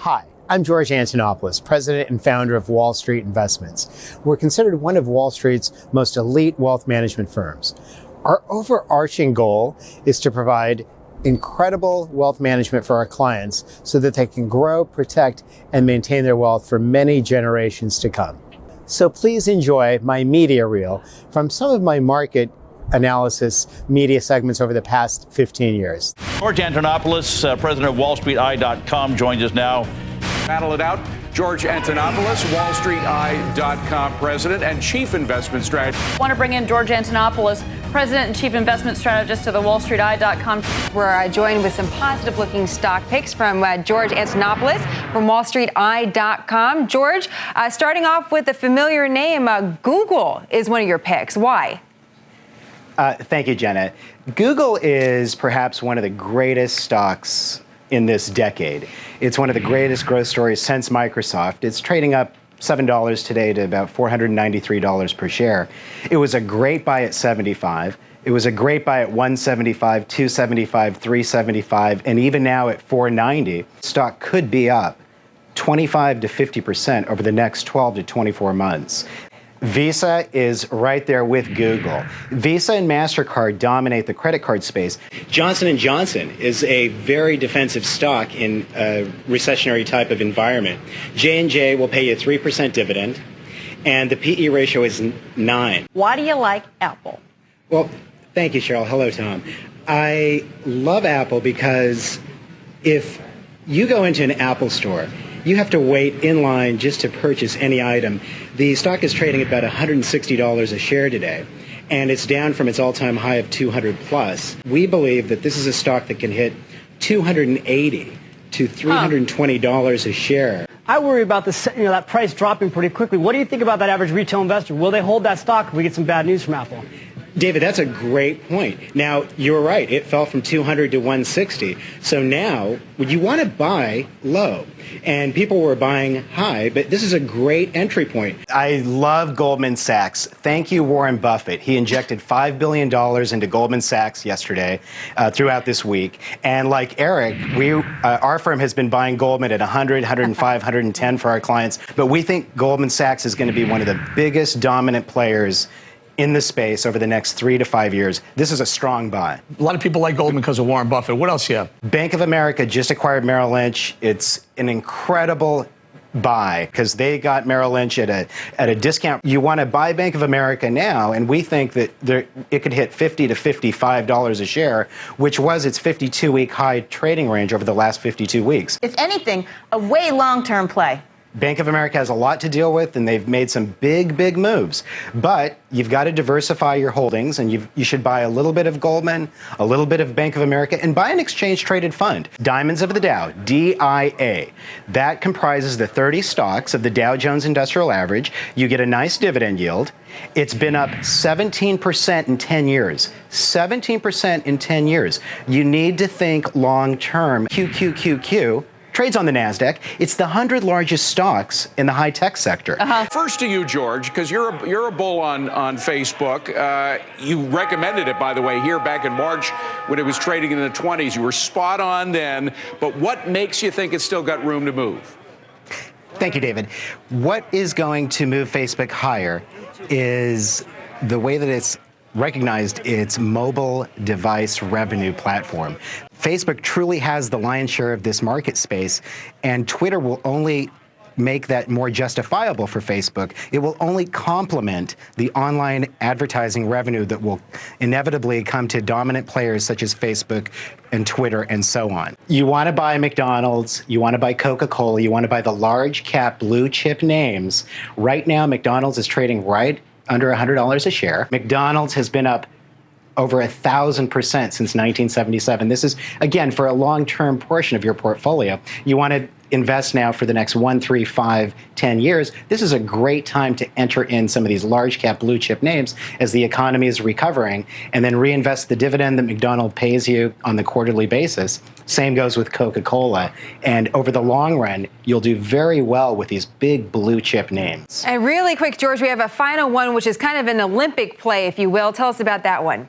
Hi, I'm George Antonopoulos, president and founder of Wall Street Investments. We're considered one of Wall Street's most elite wealth management firms. Our overarching goal is to provide incredible wealth management for our clients so that they can grow, protect, and maintain their wealth for many generations to come. So please enjoy my media reel from some of my market analysis media segments over the past 15 years. George Antonopoulos, president of WallStreetEye.com, joins us now. Battle it out. George Antonopoulos, WallStreetEye.com president and chief investment strategist. I want to bring in George Antonopoulos, president and chief investment strategist of the WallStreetEye.com. We're joined with some positive-looking stock picks from George Antonopoulos from WallStreetEye.com. George, starting off with a familiar name, Google is one of your picks. Why? Thank you, Jenna. Google is perhaps one of the greatest stocks in this decade. It's one of the greatest growth stories since Microsoft. It's trading up $7 today to about $493 per share. It was a great buy at 75. It was a great buy at 175, 275, 375, and even now at 490. Stock could be up 25 to 50% over the next 12 to 24 months. Visa is right there with Google. Visa and MasterCard dominate the credit card space. Johnson & Johnson is a very defensive stock in a recessionary type of environment. J&J will pay you a 3% dividend, and the PE ratio is 9. Why do you like Apple? Well, thank you, Cheryl. Hello, Tom. I love Apple because if you go into an Apple store, you have to wait in line just to purchase any item. The stock is trading at about $160 a share today, and it's down from its all-time high of 200 plus. We believe that this is a stock that can hit $280 to $320 a share. I worry about that price dropping pretty quickly. What do you think about that average retail investor? Will they hold that stock if we get some bad news from Apple? David, that's a great point. Now, you're right. It fell from 200 to 160. So now, would you want to buy low? And people were buying high, but this is a great entry point. I love Goldman Sachs. Thank you, Warren Buffett. He injected $5 billion into Goldman Sachs yesterday, throughout this week. And like Eric, our firm has been buying Goldman at 100, 105, 110 for our clients. But we think Goldman Sachs is going to be one of the biggest dominant players in the space over the next 3 to 5 years. This is a strong buy. A lot of people like Goldman because of Warren Buffett. What else you have? Bank of America just acquired Merrill Lynch. It's an incredible buy because they got Merrill Lynch at a discount. You want to buy Bank of America now, and we think that it could hit $50 to $55 a share, which was its 52-week high trading range over the last 52 weeks. If anything, a way long-term play. Bank of America has a lot to deal with, and they've made some big moves. But you've got to diversify your holdings, and you should buy a little bit of Goldman, a little bit of Bank of America, and buy an exchange-traded fund. Diamonds of the Dow, DIA. That comprises the 30 stocks of the Dow Jones Industrial Average. You get a nice dividend yield. It's been up 17% in 10 years. 17% in 10 years. You need to think long-term. QQQQ. Trades on the NASDAQ. It's the 100 largest stocks in the high-tech sector. First to you, George, because you're a bull on Facebook. You recommended it, by the way, here back in March when it was trading in the 20s. You were spot on then. But what makes you think it's still got room to move? Thank you, David. What is going to move Facebook higher is the way that it's recognized its mobile device revenue platform. Facebook truly has the lion's share of this market space, and Twitter will only make that more justifiable for Facebook. It will only complement the online advertising revenue that will inevitably come to dominant players such as Facebook and Twitter and so on. You want to buy McDonald's, you want to buy Coca-Cola, you want to buy the large cap blue chip names. Right now, McDonald's is trading right under $100 a share. McDonald's has been up over 1,000% since 1977. This is, again, for a long-term portion of your portfolio. You want to invest now for the next 1, 3, 5, 10 years. This is a great time to enter in some of these large cap blue chip names as the economy is recovering, and then reinvest the dividend that McDonald's pays you on the quarterly basis. Same goes with Coca-Cola. And over the long run, you'll do very well with these big blue chip names. And really quick, George, we have a final one, which is kind of an Olympic play, if you will. Tell us about that one.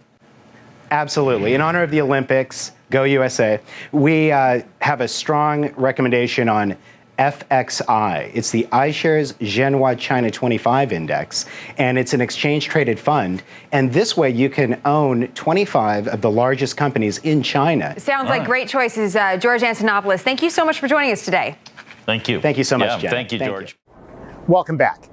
Absolutely. In honor of the Olympics, go USA, we have a strong recommendation on FXI. It's the iShares Genhua China 25 Index, and it's an exchange-traded fund. And this way, you can own 25 of the largest companies in China. Sounds like great choices, George Antonopoulos. Thank you so much for joining us today. Thank you. Thank you so much, Jen. Thank you, George. Welcome back.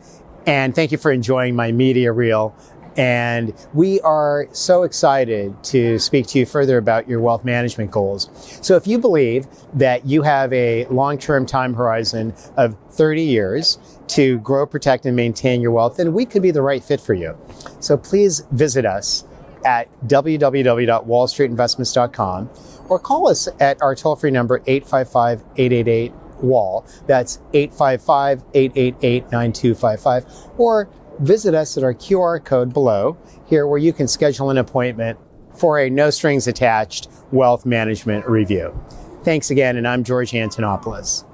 And thank you for enjoying my media reel. And we are so excited to speak to you further about your wealth management goals. So if you believe that you have a long-term time horizon of 30 years to grow, protect, and maintain your wealth, then we could be the right fit for you. So please visit us at www.wallstreetinvestments.com or call us at our toll-free number 855-888-WALL. That's 855-888-9255. Or visit us at our QR code below here where you can schedule an appointment for a no strings attached wealth management review. Thanks again, and I'm George Antonopoulos.